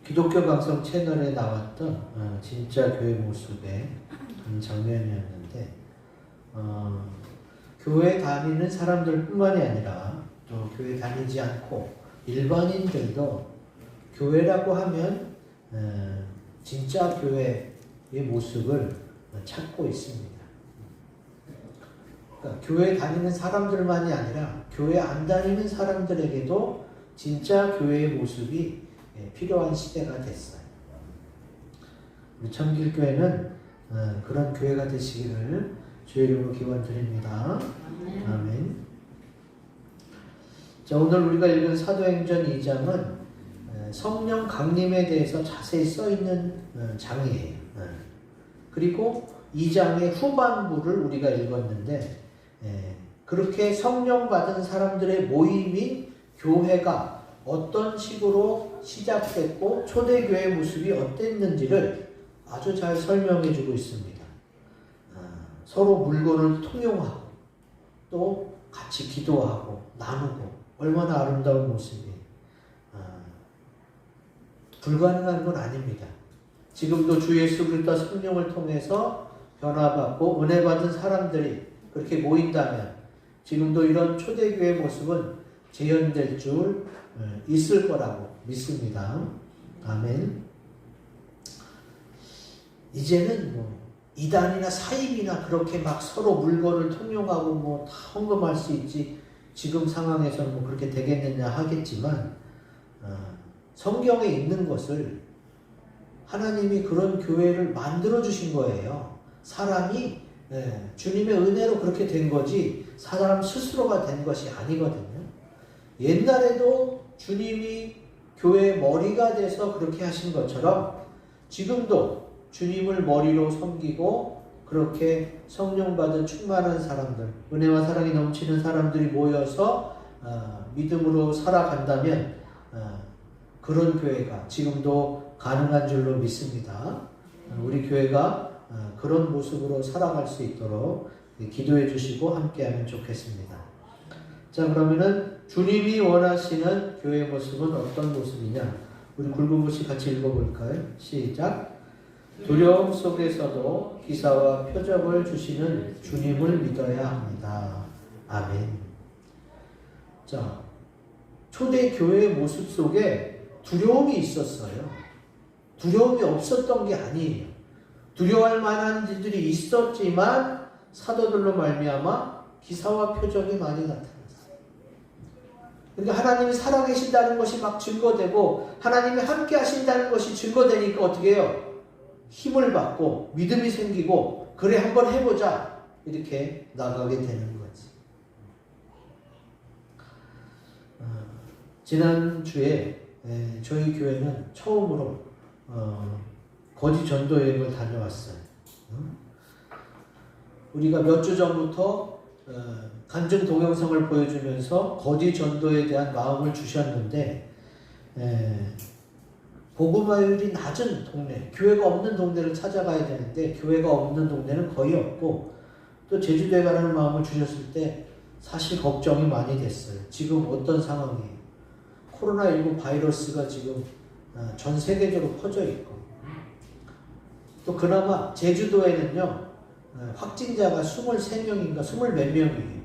기독교 방송 채널에 나왔던 진짜 교회 모습의 장면이었는데 교회 다니는 사람들뿐만이 아니라 또 교회 다니지 않고 일반인들도 교회라고 하면 진짜 교회의 모습을 찾고 있습니다. 그러니까 교회 다니는 사람들만이 아니라 교회 안 다니는 사람들에게도 진짜 교회의 모습이 필요한 시대가 됐어요. 우리 청길교회는 그런 교회가 되시기를 주의 이름으로 기원드립니다. 아멘. 자, 오늘 우리가 읽은 사도행전 2장은 성령 강림에 대해서 자세히 써있는 장이에요. 그리고 2장의 후반부를 우리가 읽었는데 그렇게 성령 받은 사람들의 모임인 교회가 어떤 식으로 시작됐고 초대교회의 모습이 어땠는지를 아주 잘 설명해 주고 있습니다. 서로 물건을 통용하고 또 같이 기도하고 나누고 얼마나 아름다운 모습이에요. 불가능한 건 아닙니다. 지금도 주 예수 그리스도 성령을 통해서 변화받고 은혜 받은 사람들이 그렇게 모인다면 지금도 이런 초대교회의 모습은 재현될 줄 있을 거라고 믿습니다. 아멘. 이제는 이단이나 사입이나 그렇게 막 서로 물건을 통용하고 다 헌금할 수 있지 지금 상황에서는 그렇게 되겠느냐 하겠지만 성경에 있는 것을 하나님이 그런 교회를 만들어 주신 거예요. 사람이 주님의 은혜로 그렇게 된 거지 사람 스스로가 된 것이 아니거든요. 옛날에도 주님이 교회의 머리가 돼서 그렇게 하신 것처럼 지금도 주님을 머리로 섬기고 그렇게 성령 받은 충만한 사람들, 은혜와 사랑이 넘치는 사람들이 모여서 믿음으로 살아간다면 그런 교회가 지금도 가능한 줄로 믿습니다. 우리 교회가 그런 모습으로 살아갈 수 있도록 기도해 주시고 함께하면 좋겠습니다. 자, 그러면은 주님이 원하시는 교회의 모습은 어떤 모습이냐? 우리 굵은 글씨 같이 읽어볼까요? 시작. 두려움 속에서도 기사와 표적을 주시는 주님을 믿어야 합니다. 아멘. 자, 초대 교회의 모습 속에 두려움이 있었어요. 두려움이 없었던 게 아니에요. 두려워할 만한 일들이 있었지만 사도들로 말미암아 기사와 표적이 많이 나타났어요. 그러니까 하나님이 살아계신다는 것이 막 증거되고 하나님이 함께 하신다는 것이 증거되니까 어떻게 해요? 힘을 받고 믿음이 생기고 그래 한번 해보자 이렇게 나가게 되는 거지. 지난주에 저희 교회는 처음으로 거지 전도 여행을 다녀왔어요. 우리가 몇 주 전부터 간증 동영상을 보여주면서 거지 전도에 대한 마음을 주셨는데 복음화율이 낮은 동네, 교회가 없는 동네를 찾아가야 되는데 교회가 없는 동네는 거의 없고 또 제주도에 가라는 마음을 주셨을 때 사실 걱정이 많이 됐어요. 지금 어떤 상황이에요? 코로나19 바이러스가 지금 전 세계적으로 퍼져 있고 또 그나마 제주도에는요 확진자가 23명인가 20몇 명이에요.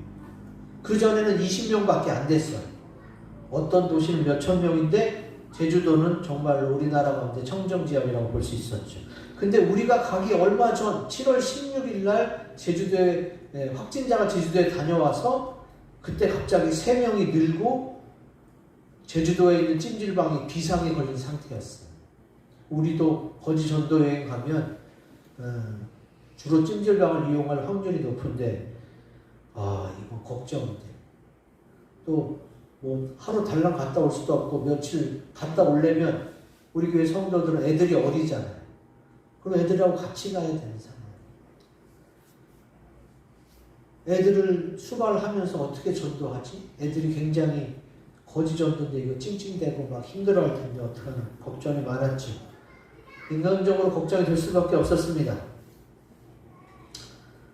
그 전에는 20명밖에 안 됐어요. 어떤 도시는 몇천 명인데 제주도는 정말로 우리나라 가운데 청정지역이라고 볼 수 있었죠. 근데 우리가 가기 얼마 전 7월 16일 날 제주도에 확진자가 제주도에 다녀와서 그때 갑자기 3명이 늘고 제주도에 있는 찜질방이 비상에 걸린 상태였어요. 우리도 거지 전도 여행 가면 주로 찜질방을 이용할 확률이 높은데 이거 걱정돼. 또 하루 달랑 갔다 올 수도 없고 며칠 갔다 오려면 우리 교회 성도들은 애들이 어리잖아요. 그럼 애들하고 같이 가야 되는 상황. 애들을 수발하면서 어떻게 전도하지? 애들이 굉장히 거지 전도인데 이거 찡찡대고 막 힘들어할 텐데 어떡하나 걱정이 많았죠. 인간적으로 걱정이 될 수밖에 없었습니다.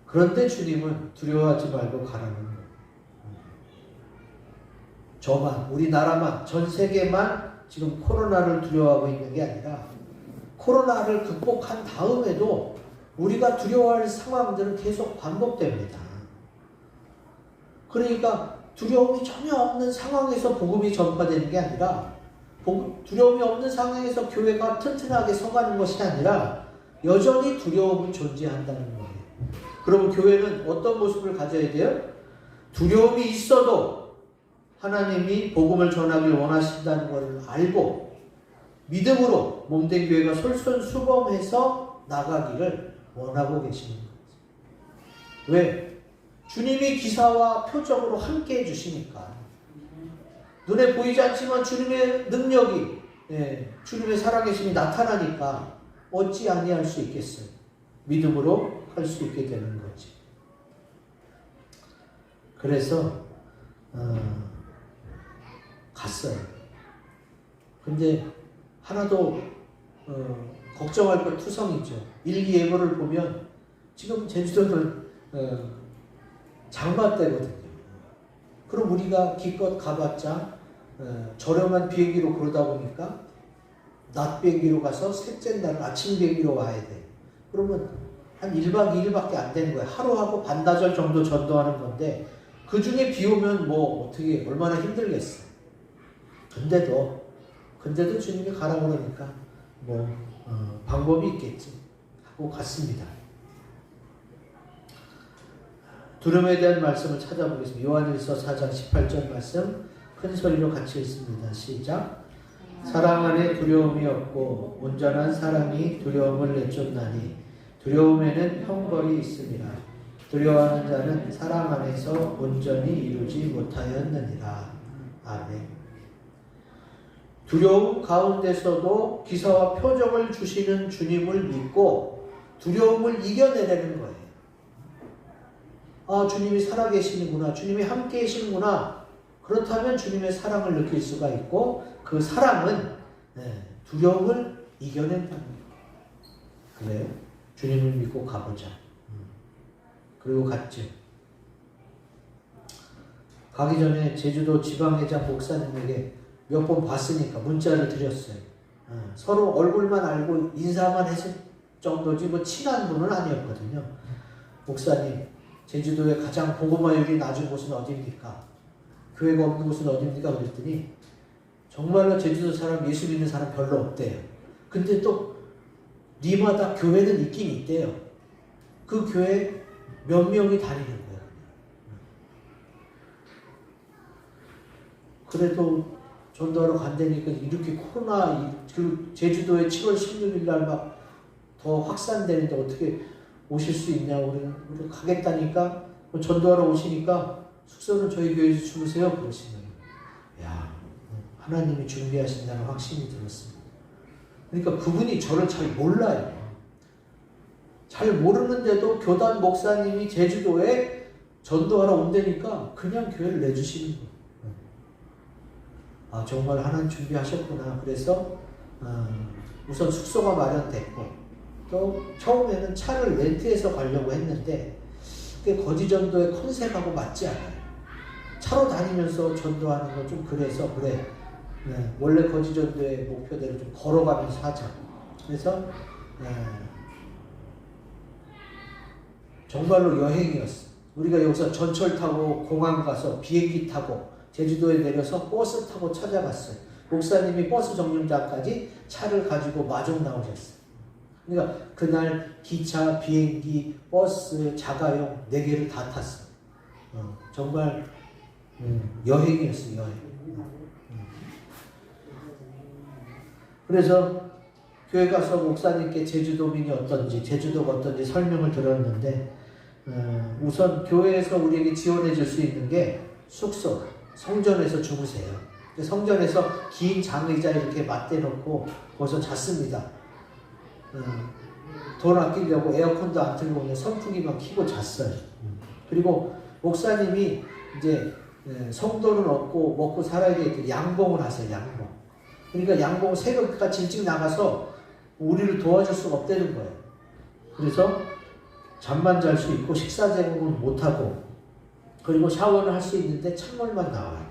그런데 주님은 두려워하지 말고 가라는 거예요. 저만, 우리나라만, 전 세계만 지금 코로나를 두려워하고 있는 게 아니라 코로나를 극복한 다음에도 우리가 두려워할 상황들은 계속 반복됩니다. 그러니까 두려움이 전혀 없는 상황에서 복음이 전파되는 게 아니라 두려움이 없는 상황에서 교회가 튼튼하게 서가는 것이 아니라 여전히 두려움은 존재한다는 거예요. 그럼 교회는 어떤 모습을 가져야 돼요? 두려움이 있어도 하나님이 복음을 전하길 원하신다는 것을 알고 믿음으로 몸된 교회가 솔선수범해서 나가기를 원하고 계시는 거죠. 왜? 주님이 기사와 표적으로 함께 해주시니까. 눈에 보이지 않지만 주님의 능력이, 주님의 살아계심이 나타나니까 어찌 아니할 수 있겠어요. 믿음으로 할 수 있게 되는 거지. 그래서 갔어요. 근데 하나도 걱정할 것 투성이죠. 일기예보를 보면 지금 제주도는 장마 때거든요. 그럼 우리가 기껏 가봤자 저렴한 비행기로 그러다 보니까 낮 비행기로 가서 셋째 날 아침 비행기로 와야 돼. 그러면 한 1박 2일밖에 안 되는 거야. 하루하고 반나절 정도 전도하는 건데 그 중에 비 오면 뭐 어떻게 얼마나 힘들겠어. 근데도 주님이 가라 그러니까 뭐 방법이 있겠지 하고 갔습니다. 두려움에 대한 말씀을 찾아보겠습니다. 요한일서 4장 18절 말씀 큰 소리로 같이 읽습니다. 시작. 사랑 안에 두려움이 없고 온전한 사랑이 두려움을 내쫓나니 두려움에는 형벌이 있습니다. 두려워하는 자는 사랑 안에서 온전히 이루지 못하였느니라. 아멘. 두려움 가운데서도 기사와 표적을 주시는 주님을 믿고 두려움을 이겨내려는 거예요. 아, 주님이 살아계시는구나. 주님이 함께 계시는구나. 그렇다면 주님의 사랑을 느낄 수가 있고 그 사랑은 두려움을 이겨낸다는 거예요. 그래요? 주님을 믿고 가보자. 그리고 갔죠. 가기 전에 제주도 지방회장 목사님에게 몇 번 봤으니까 문자를 드렸어요. 서로 얼굴만 알고 인사만 했을 정도지 뭐 친한 분은 아니었거든요. 목사님, 제주도의 가장 복음화율이 낮은 곳은 어디입니까? 교회가 없는 곳은 어디입니까? 그랬더니 정말로 제주도 사람, 예수 믿는 사람 별로 없대요. 근데 또 리마다 교회는 있긴 있대요. 그 교회 몇 명이 다니는 거예요. 그래도 전도하러 간다니까 이렇게 코로나 제주도에 7월 16일 날 막 더 확산되는데 어떻게 오실 수 있냐고 우리 가겠다니까 전도하러 오시니까 숙소는 저희 교회에서 주무세요 그러시는 거예요. 야, 하나님이 준비하신다는 확신이 들었습니다. 그러니까 그분이 저를 잘 몰라요. 잘 모르는데도 교단 목사님이 제주도에 전도하러 온다니까 그냥 교회를 내주시는 거예요. 아, 정말 하나님 준비하셨구나. 그래서 우선 숙소가 마련됐고 또 처음에는 차를 렌트해서 가려고 했는데 그게 거지전도의 컨셉하고 맞지 않아요. 차로 다니면서 전도하는 건 좀 그래서 그래. 원래 거지전도의 목표대로 좀 걸어가면서 하자. 그래서 정말로 여행이었어. 우리가 여기서 전철 타고 공항 가서 비행기 타고 제주도에 내려서 버스 타고 찾아갔어요. 목사님이 버스 정류장까지 차를 가지고 마중 나오셨어요. 그러니까 그날 기차, 비행기, 버스, 자가용 4개를 다 탔어요. 정말 여행이었어요. 여행. 그래서 교회 가서 목사님께 제주도민이 어떤지, 제주도가 어떤지 설명을 들었는데 우선 교회에서 우리에게 지원해 줄 수 있는 게 숙소, 성전에서 주무세요. 성전에서 긴 장의자 이렇게 맞대놓고 거기서 잤습니다. 돈 아끼려고 에어컨도 안 틀고 그냥 선풍기만 켜고 잤어요. 그리고 목사님이 이제 성도는 없고 먹고 살아야 되니까 양봉을 하세요. 양봉. 그러니까 양봉 새벽까지 일찍 나가서 우리를 도와줄 수가 없다는 거예요. 그래서 잠만 잘 수 있고 식사 제공은 못하고 그리고 샤워를 할 수 있는데 찬물만 나와요.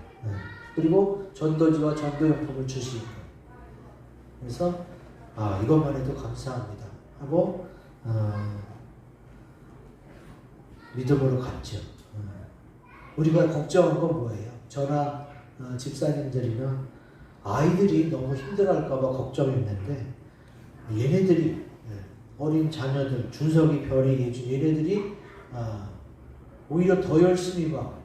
그리고 전도지와 전도용품을 주시고 그래서 이것만 해도 감사합니다 하고 믿음으로 갔죠. 우리가 걱정한 건 뭐예요? 저나 집사님들이나 아이들이 너무 힘들어할까봐 걱정했는데 얘네들이 어린 자녀들 준석이, 별이, 예준 얘네들이 오히려 더 열심히 막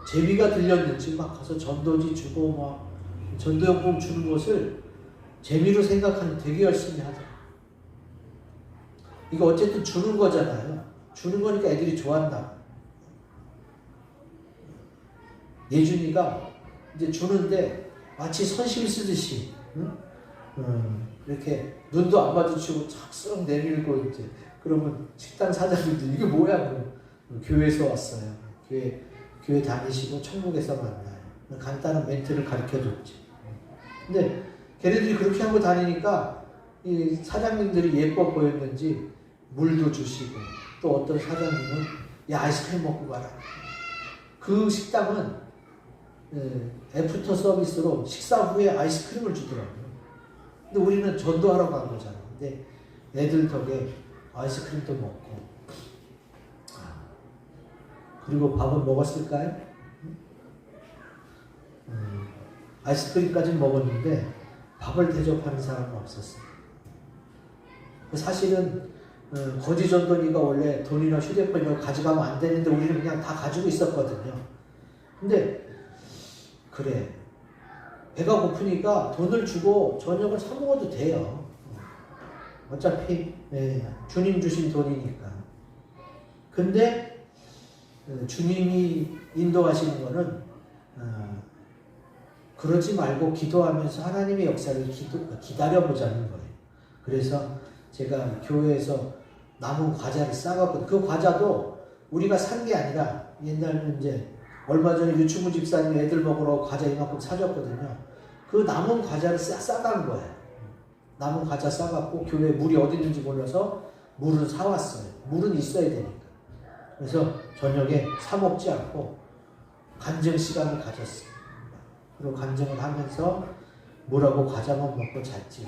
제비가 들렸는지 막 가서 전도지 주고 막 전도용품 주는 것을 재미로 생각하는 되게 열심히 하더라. 이거 어쨌든 주는 거잖아요. 주는 거니까 애들이 좋아한다. 예준이가 이제 주는데 마치 선심 쓰듯이 이렇게 눈도 안 마주치고 착 내밀고 이제 그러면 식당 사장님들 이게 뭐야? 교회에서 왔어요. 교회 다니시고 천국에서 만나요. 간단한 멘트를 가르쳐줬지. 근데 걔네들이 그렇게 하고 다니니까 이 사장님들이 예뻐 보였는지 물도 주시고 또 어떤 사장님은 야 아이스크림 먹고 가라. 그 식당은 애프터 서비스로 식사 후에 아이스크림을 주더라고요. 근데 우리는 전도하러 간 거잖아. 근데 애들 덕에 아이스크림도 먹고 그리고 밥은 먹었을까요? 아이스크림까지는 먹었는데 밥을 대접하는 사람은 없었어요. 사실은 거지 전도니가 원래 돈이나 휴대폰 이런 거 가져가면 안 되는데 우리는 그냥 다 가지고 있었거든요. 근데 그래 배가 고프니까 돈을 주고 저녁을 사 먹어도 돼요. 어차피 주님 주신 돈이니까. 근데 주님이 인도하시는 거는 그러지 말고 기도하면서 하나님의 역사를 기다려보자는 거예요. 그래서 제가 교회에서 남은 과자를 싸갔거든요. 그 과자도 우리가 산 게 아니라 옛날에 이제 얼마 전에 유충구 집사님 애들 먹으러 과자 이만큼 사줬거든요. 그 남은 과자를 싸간 거예요. 남은 과자 싸갖고 교회에 물이 어디 있는지 몰라서 물은 사왔어요. 물은 있어야 되니까. 그래서 저녁에 사 먹지 않고 간증 시간을 가졌어요. 그리고 간증을 하면서 물하고 과자만 먹고 잤지.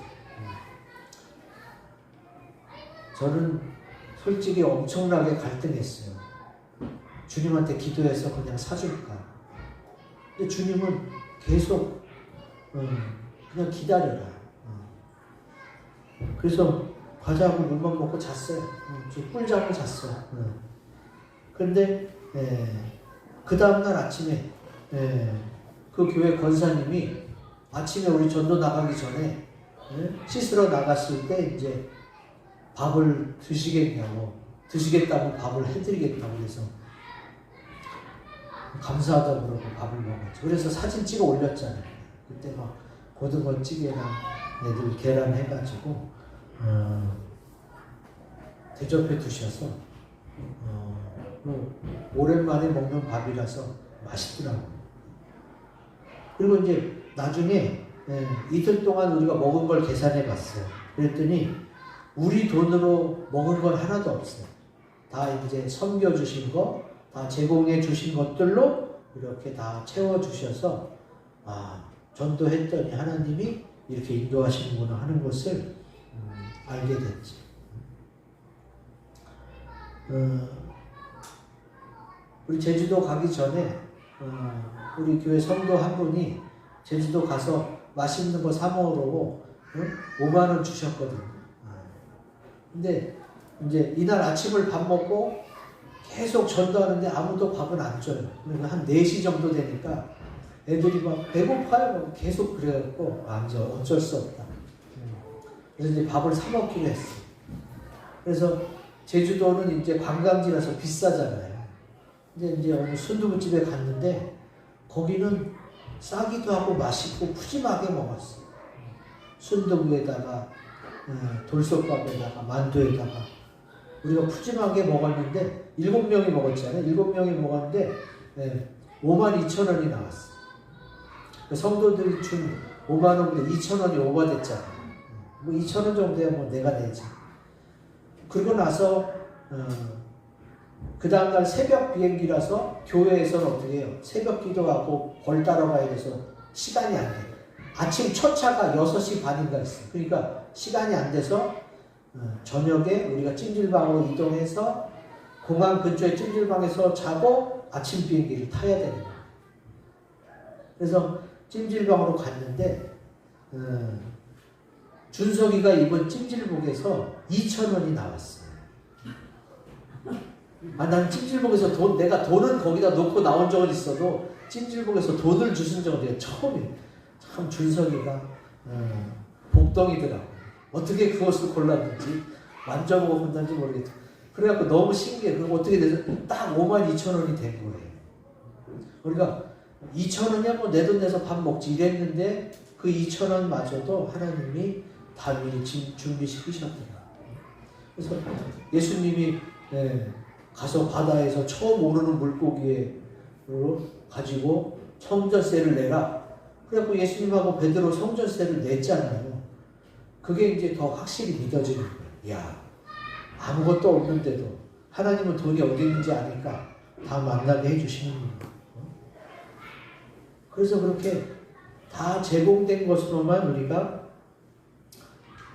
저는 솔직히 엄청나게 갈등했어요. 주님한테 기도해서 그냥 사줄까. 근데 주님은 계속 그냥 기다려라. 그래서 과자하고 물만 먹고 잤어요. 꿀잠을 잤어요. 근데 그 다음날 아침에 그 교회 권사님이 아침에 우리 전도 나가기 전에 씻으러 나갔을 때 이제 밥을 드시겠다고 밥을 해드리겠다고 그래서 감사하다고 그러고 밥을 먹었죠. 그래서 사진 찍어 올렸잖아요. 그때 막 고등어 찌개랑 애들 계란 해가지고 대접해 두셔서 오랜만에 먹는 밥이라서 맛있더라고요. 그리고 이제 나중에 이틀 동안 우리가 먹은 걸 계산해 봤어요. 그랬더니 우리 돈으로 먹은 건 하나도 없어요. 다 이제 섬겨주신 거, 다 제공해 주신 것들로 이렇게 다 채워주셔서 전도했더니 하나님이 이렇게 인도하시는구나 하는 것을 알게 됐지. 우리 제주도 가기 전에 우리 교회 성도 한 분이 제주도 가서 맛있는 거 사 먹으려고 5만 원 주셨거든요. 근데 이제 이날 아침을 밥 먹고 계속 전도하는데 아무도 밥은 안 줘요. 그러니까 한 4시 정도 되니까 애들이 막 배고파요. 계속 그래갖고 이제 어쩔 수 없다. 그래서 이제 밥을 사 먹기로 했어. 그래서 제주도는 이제 관광지라서 비싸잖아요. 근데 이제 어느 순두부집에 갔는데 거기는 싸기도 하고 맛있고 푸짐하게 먹었어요. 순두부에다가 돌솥밥에다가 만두에다가 우리가 푸짐하게 먹었는데 7명이 먹었잖아요. 7명이 먹었는데 52,000원이 나왔어요. 성도들이 준 5만원보다 2,000원이 오버됐잖아요. 뭐 2,000원 정도야 뭐 내가 내지. 그러고 나서 그 다음날 새벽 비행기라서 교회에서는 어떻게 해요? 새벽 기도하고 벌 따러 가야 돼서 시간이 안 돼요. 아침 첫 차가 6시 반인가 했어요. 그러니까 시간이 안 돼서 저녁에 우리가 찜질방으로 이동해서 공항 근처에 찜질방에서 자고 아침 비행기를 타야 되는 거예요. 그래서 찜질방으로 갔는데 준석이가 입은 찜질복에서 2,000원이 나왔어요. 난 찜질복에서 내가 돈은 거기다 놓고 나온 적은 있어도 찜질복에서 돈을 주신 적은 내가 처음이에요. 참 준석이가 복덩이더라고. 어떻게 그것을 골랐는지 만져보고 본다는지 모르겠어. 그래갖고 너무 신기해. 그럼 어떻게 돼서 딱 52,000원이 된 거예요. 우리가 2,000원이야 뭐 내 돈 내서 밥 먹지 이랬는데 그 2,000원마저도 하나님이 다 미리 준비시키셨더라. 그래서 예수님이 가서 바다에서 처음 오르는 물고기로 가지고 성전세를 내라. 그래갖고 예수님하고 베드로 성전세를 냈잖아요. 그게 이제 더 확실히 믿어지는 거예요. 야, 아무것도 없는데도 하나님은 돈이 어디 있는지 아니까 다 만나게 해주시는 거예요. 그래서 그렇게 다 제공된 것으로만 우리가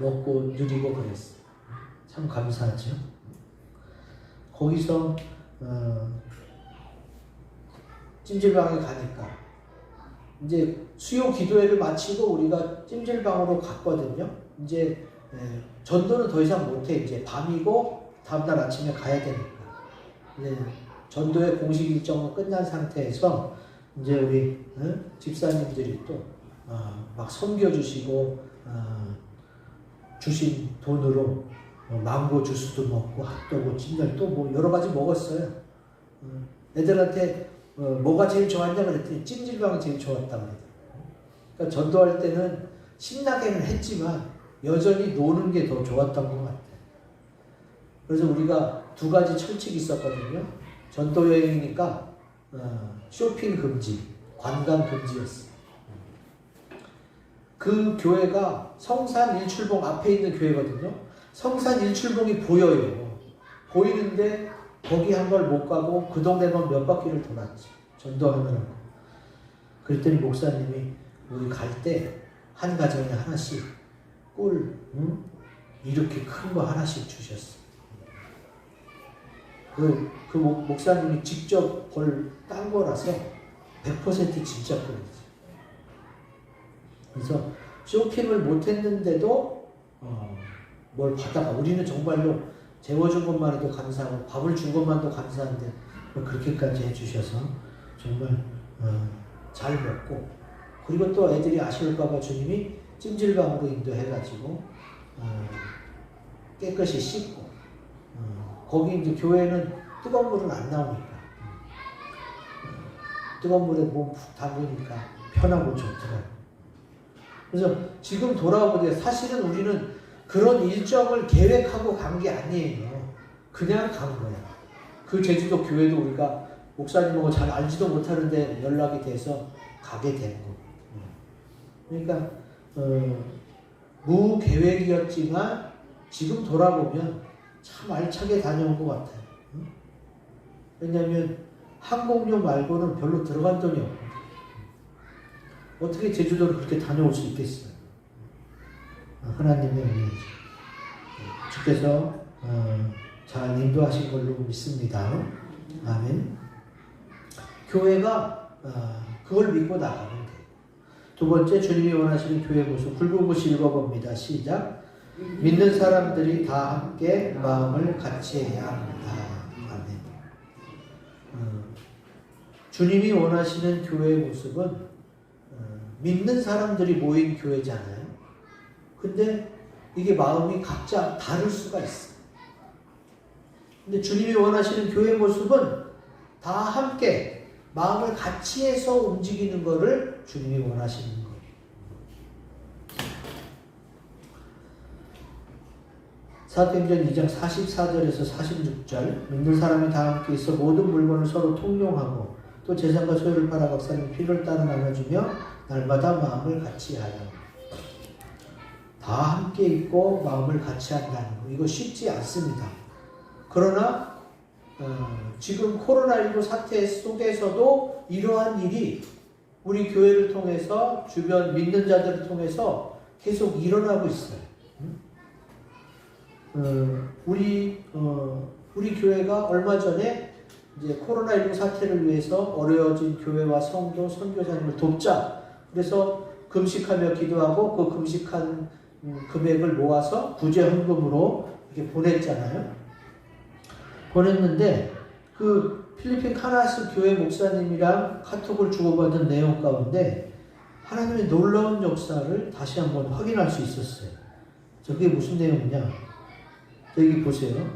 먹고 누리고 그랬어요. 참 감사하죠. 거기서 찜질방에 가니까 이제 수요 기도회를 마치고 우리가 찜질방으로 갔거든요. 이제 전도는 더 이상 못해. 이제 밤이고 다음날 아침에 가야 되니까. 전도의 공식 일정은 끝난 상태에서 이제 우리 집사님들이 또 막 섬겨주시고 주신 돈으로 망고 주스도 먹고 핫도그, 찜질 또 뭐 여러 가지 먹었어요. 애들한테 뭐가 제일 좋았냐 그랬더니 찜질방이 제일 좋았다고 그랬더니. 그러니까 전도할 때는 신나게는 했지만 여전히 노는 게 더 좋았던 것 같아요. 그래서 우리가 두 가지 철칙이 있었거든요. 전도 여행이니까 쇼핑 금지, 관광 금지였어요. 그 교회가 성산 일출봉 앞에 있는 교회거든요. 성산 일출봉이 보여요. 보이는데 거기 한 걸 못 가고 그 동네만 몇 바퀴를 돌았지. 전도하느라고. 그랬더니 목사님이 우리 갈 때 한 가정에 하나씩 꿀 이렇게 큰 거 하나씩 주셨어. 그 목사님이 직접 딴 거라서 100% 진짜 꿀이지. 그래서 쇼핑을 못했는데도 뭘 받아가. 우리는 정말로 재워준 것만 해도 감사하고 밥을 준 것만도 감사한데 그렇게까지 해주셔서 정말 잘 먹고, 그리고 또 애들이 아쉬울까봐 주님이 찜질방으로 인도해가지고 깨끗이 씻고, 거기 이제 교회는 뜨거운 물은 안 나오니까 뜨거운 물에 몸 푹 담그니까 편하고 좋더라고요. 그래서 지금 돌아보되 사실은 우리는 그런 일정을 계획하고 간 게 아니에요. 그냥 간 거야. 그 제주도 교회도 우리가 목사님하고 잘 알지도 못하는데 연락이 돼서 가게 된 거. 그러니까 무계획이었지만 지금 돌아보면 참 알차게 다녀온 것 같아요. 왜냐하면 항공료 말고는 별로 들어간 돈이 없거든요. 어떻게 제주도를 그렇게 다녀올 수 있겠어요? 하나님의 은혜죠. 주께서 잘 인도하신 걸로 믿습니다. 아멘. 교회가 그걸 믿고 나가면 돼요. 두 번째, 주님이 원하시는 교회 모습 굵은글씨 읽어봅니다. 시작. 믿는 사람들이 다 함께 마음을 같이 해야 합니다. 아멘. 주님이 원하시는 교회의 모습은 믿는 사람들이 모인 교회잖아요. 근데 이게 마음이 각자 다를 수가 있어요. 근데 주님이 원하시는 교회의 모습은 다 함께 마음을 같이 해서 움직이는 것을 주님이 원하시는 거예요. 사도행전 2장 44절에서 46절, 믿는 사람이 다 함께 있어 모든 물건을 서로 통용하고 또 재산과 소유를 팔아 각사는 필요를 따라 나눠주며 날마다 마음을 같이 하여. 다 함께 있고 마음을 같이 한다는 거, 이거 쉽지 않습니다. 그러나 지금 코로나19 사태 속에서도 이러한 일이 우리 교회를 통해서 주변 믿는 자들을 통해서 계속 일어나고 있어요. 우리 교회가 얼마 전에 이제 코로나19 사태를 위해서 어려워진 교회와 성도, 선교사님을 돕자. 그래서 금식하며 기도하고 그 금식한 금액을 모아서 구제헌금으로 이렇게 보냈잖아요. 보냈는데 그 필리핀 카나스 교회 목사님이랑 카톡을 주고받은 내용 가운데 하나님의 놀라운 역사를 다시 한번 확인할 수 있었어요. 저게 무슨 내용이냐? 여기 보세요.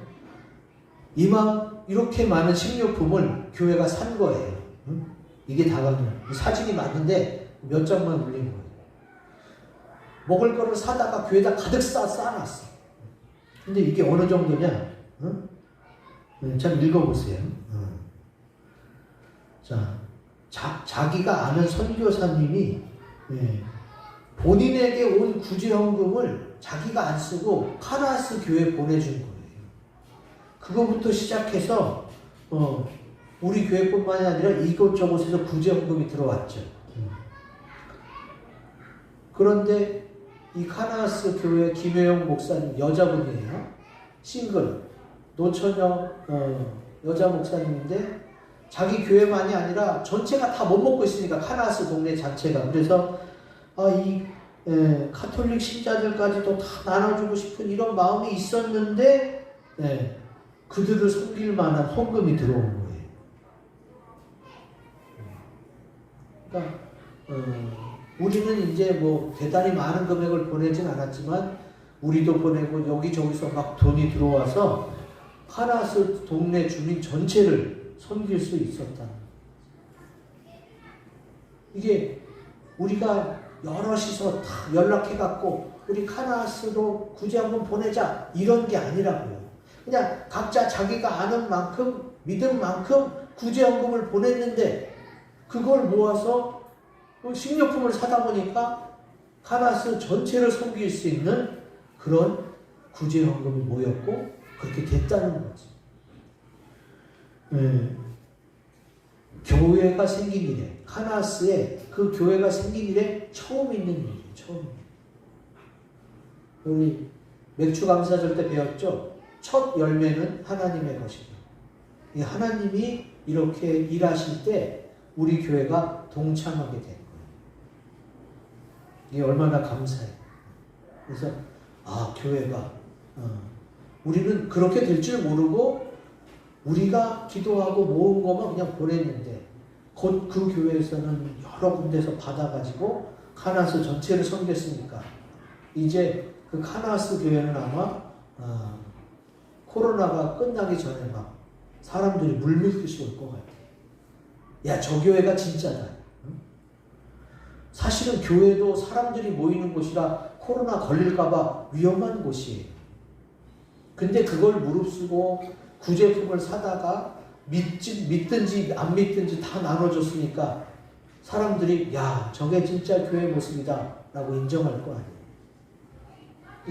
이렇게 많은 식료품을 교회가 산 거예요. 이게 다가면 사진이 맞는데 몇 장만 올린 거예요. 먹을 거를 사다가 교회에다 가득 쌓아놨어. 근데 이게 어느 정도냐? 참 읽어보세요. 자기가 아는 선교사님이 본인에게 온 구제헌금을 자기가 안 쓰고 카나스 교회에 보내준 거예요. 그거부터 시작해서 우리 교회뿐만이 아니라 이곳저곳에서 구제헌금이 들어왔죠. 그런데 이 카나스 교회 김혜영 목사님 여자분이에요. 싱글 노처녀 여자 목사님인데 자기 교회만이 아니라 전체가 다 못 먹고 있으니까 카나스 동네 자체가. 그래서 카톨릭 신자들까지도 다 나눠주고 싶은 이런 마음이 있었는데 그들을 섬길 만한 헌금이 들어온 거예요. 그러니까 우리는 이제 뭐 대단히 많은 금액을 보내진 않았지만 우리도 보내고 여기저기서 막 돈이 들어와서 카나스 동네 주민 전체를 섬길 수 있었다. 이게 우리가 여럿이서 다 연락해갖고 우리 카나스로 구제헌금 보내자 이런 게 아니라고요. 그냥 각자 자기가 아는 만큼 믿은 만큼 구제헌금을 보냈는데 그걸 모아서 식료품을 사다 보니까 카나스 전체를 섬길 수 있는 그런 구제헌금이 모였고 그렇게 됐다는 거지. 교회가 생긴 이래, 카나스에 그 교회가 생긴 이래 처음 있는 일이에요. 처음. 우리 맥주 감사절 때 배웠죠. 첫 열매는 하나님의 것이다. 이 하나님이 이렇게 일하실 때 우리 교회가 동참하게 된 거예요. 이게 얼마나 감사해요. 그래서 교회가 우리는 그렇게 될 줄 모르고 우리가 기도하고 모은 것만 그냥 보냈는데 곧 그 교회에서는 여러 군데서 받아가지고 카나스 전체를 섬겼으니까 이제 그 카나스 교회는 아마 코로나가 끝나기 전에 막 사람들이 물밀듯이 올 것 같아요. 야, 저 교회가 진짜다. 사실은 교회도 사람들이 모이는 곳이라 코로나 걸릴까봐 위험한 곳이에요. 근데 그걸 무릅쓰고 구제품을 사다가 믿든지 안 믿든지 다 나눠줬으니까 사람들이 야, 저게 진짜 교회 모습이다 라고 인정할 거 아니에요.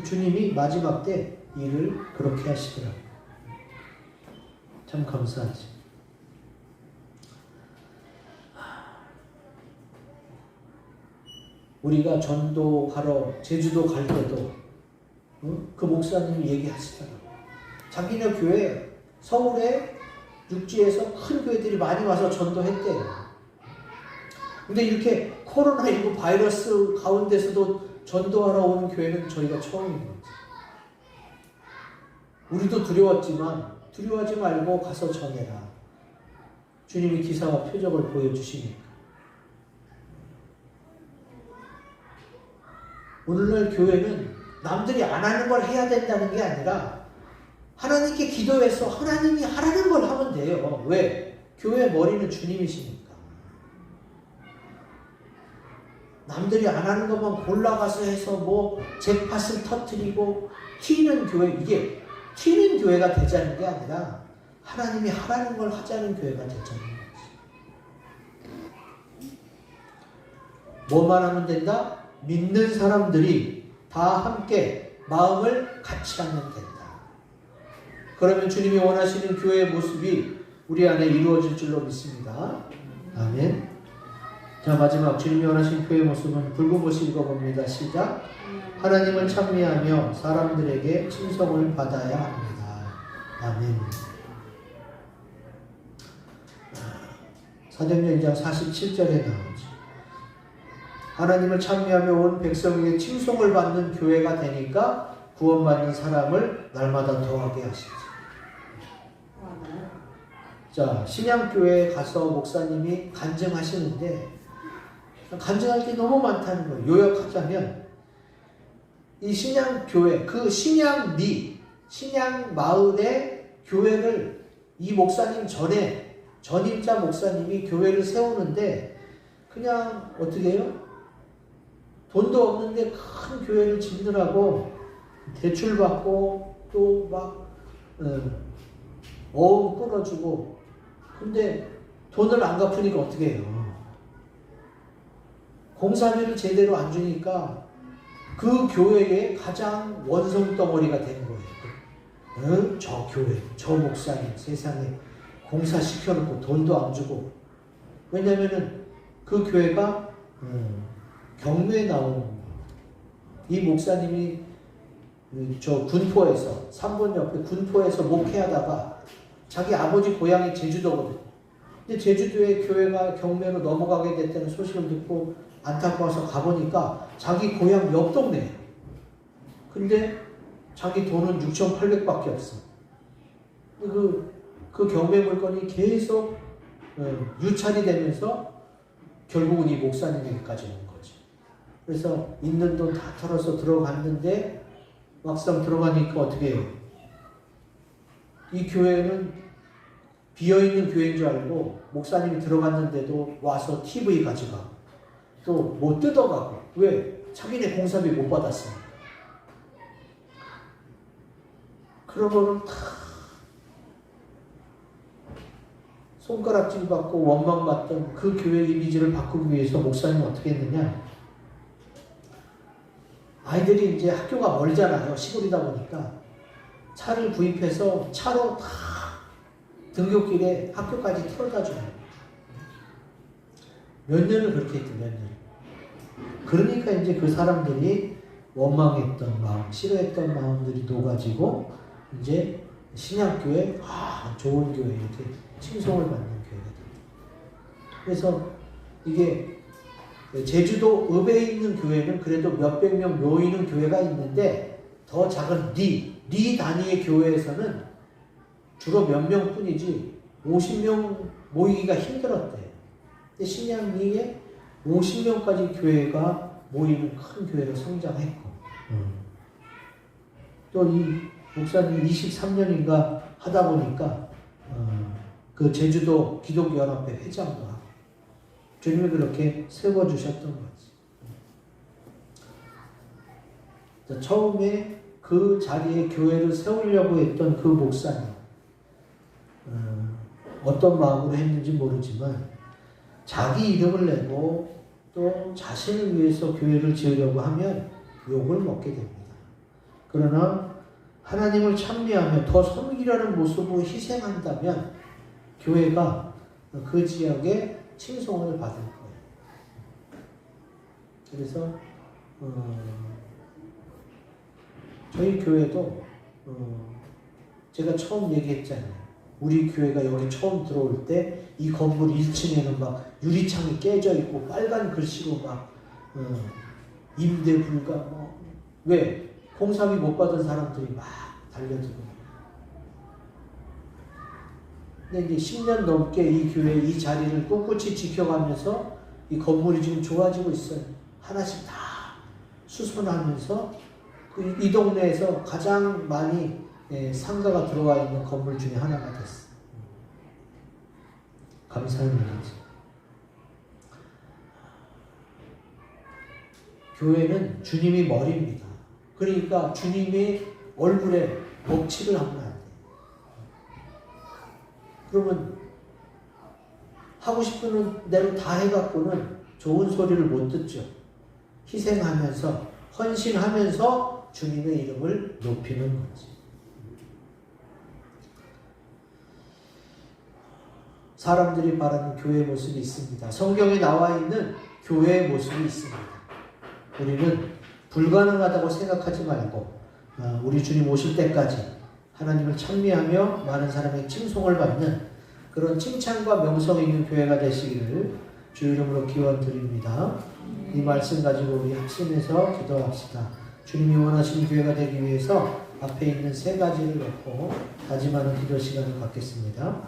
주님이 마지막 때 일을 그렇게 하시더라고요. 참 감사하지. 우리가 전도하러 제주도 갈 때도 그 목사님이 얘기하시더라고요. 자기네 교회 서울에 육지에서 큰 교회들이 많이 와서 전도했대요. 근데 이렇게 코로나19 바이러스 가운데서도 전도하러 오는 교회는 저희가 처음인 거지. 우리도 두려웠지만 두려워하지 말고 가서 전해라. 주님이 기사와 표적을 보여주시니까. 오늘날 교회는 남들이 안 하는 걸 해야 된다는 게 아니라 하나님께 기도해서 하나님이 하라는 걸 하면 돼요. 왜? 교회 머리는 주님이시니까. 남들이 안 하는 것만 골라가서 해서 뭐 잭팟을 터뜨리고 튀는 교회, 이게 튀는 교회가 되자는 게 아니라 하나님이 하라는 걸 하자는 교회가 되자는 거지. 뭐만 하면 된다? 믿는 사람들이 다 함께 마음을 같이 하면 된다. 그러면 주님이 원하시는 교회의 모습이 우리 안에 이루어질 줄로 믿습니다. 아멘. 자, 마지막 주님이 원하신 교회 모습은 붉은옷이 읽어봅니다. 시작. 하나님을 찬미하며 사람들에게 칭송을 받아야 합니다. 아멘. 사도행전 2장 47절에 나오죠. 하나님을 찬미하며 온 백성에게 칭송을 받는 교회가 되니까 구원받는 사람을 날마다 더하게 하시죠. 자, 신양교회에 가서 목사님이 간증하시는데 간증할 게 너무 많다는 거예요. 요약하자면 이 신양교회, 그 신양리, 신양마을의 교회를 이 목사님 전에 전임자 목사님이 교회를 세우는데 그냥 어떻게 해요? 돈도 없는데 큰 교회를 짓느라고 대출받고 또 막 어음 끌어주고 근데 돈을 안 갚으니까 어떻게 해요? 공사비를 제대로 안 주니까 그 교회의 가장 원성덩어리가 된 거예요. 저 교회, 저 목사님 세상에 공사 시켜놓고 돈도 안 주고 왜냐면은 그 교회가 경매에 나오는 거예요. 이 목사님이 저 군포에서 3번 옆에 군포에서 목회하다가 자기 아버지 고향이 제주도거든요. 근데 제주도에 교회가 경매로 넘어가게 됐다는 소식을 듣고 안타까워서 가보니까 자기 고향 옆 동네예요. 근데 자기 돈은 6,800밖에 없어. 그 경매 물건이 계속 유찰이 되면서 결국은 이 목사님에게까지 온 거죠. 그래서 있는 돈 다 털어서 들어갔는데 막상 들어가니까 어떻게 해요? 이 교회는 비어있는 교회인 줄 알고 목사님이 들어갔는데도 와서 TV 가져가고 또 못 뜯어가고 왜? 자기네 공사비 못 받았으니까. 그런 거를 다 손가락질 받고 원망받던 그 교회 이미지를 바꾸기 위해서 목사님은 어떻게 했느냐? 아이들이 이제 학교가 멀잖아요. 시골이다 보니까 차를 구입해서 차로 다 등굣길에 학교까지 태워다 줘요. 몇 년을 그렇게 했죠. 몇 년. 그러니까 이제 그 사람들이 원망했던 마음, 싫어했던 마음들이 녹아지고 이제 신약교회, 좋은 교회 이렇게 칭송을 받는 교회가 됩니다. 그래서 이게 제주도 읍에 있는 교회는 그래도 몇백 명 모이는 교회가 있는데 더 작은 리 단위의 교회에서는 주로 몇 명뿐이지 50명 모이기가 힘들었대요. 근데 신양리에 50명까지 교회가 모이는 큰 교회로 성장했고 또 이 목사님 23년인가 하다 보니까 그 제주도 기독연합회 회장도 하고 주님이 그렇게 세워주셨던 거지. 처음에 그 자리에 교회를 세우려고 했던 그 목사님 어떤 마음으로 했는지 모르지만 자기 이름을 내고 또 자신을 위해서 교회를 지으려고 하면 욕을 먹게 됩니다. 그러나 하나님을 찬미하며 더 섬기려는 모습으로 희생한다면 교회가 그 지역에 칭송을 받을 거예요. 그래서 저희 교회도 제가 처음 얘기했잖아요. 우리 교회가 여기 처음 들어올 때 이 건물 1층에는 막 유리창이 깨져 있고 빨간 글씨로 막 임대 불가 뭐 왜? 공사비 못 받은 사람들이 막 달려들고. 근데 이제 10년 넘게 이 교회 이 자리를 꿋꿋이 지켜가면서 이 건물이 지금 좋아지고 있어요. 하나씩 다 수선하면서 이 동네에서 가장 많이 상가가 들어와 있는 건물 중에 하나가 됐어요. 감사한 일이지. 교회는 주님이 머리입니다. 그러니까 주님의 얼굴에 먹칠을 하면 안 돼요. 그러면 하고 싶은 대로 다 해갖고는 좋은 소리를 못 듣죠. 희생하면서 헌신하면서 주님의 이름을 높이는 거지. 사람들이 바라는 교회의 모습이 있습니다. 성경에 나와 있는 교회의 모습이 있습니다. 우리는 불가능하다고 생각하지 말고 우리 주님 오실 때까지 하나님을 찬미하며 많은 사람의 칭송을 받는 그런 칭찬과 명성 있는 교회가 되시기를 주 이름으로 기원드립니다. 이 말씀 가지고 우리 합심해서 기도합시다. 주님이 원하시는 교회가 되기 위해서 앞에 있는 세 가지를 놓고 다짐하는 기도 시간을 갖겠습니다.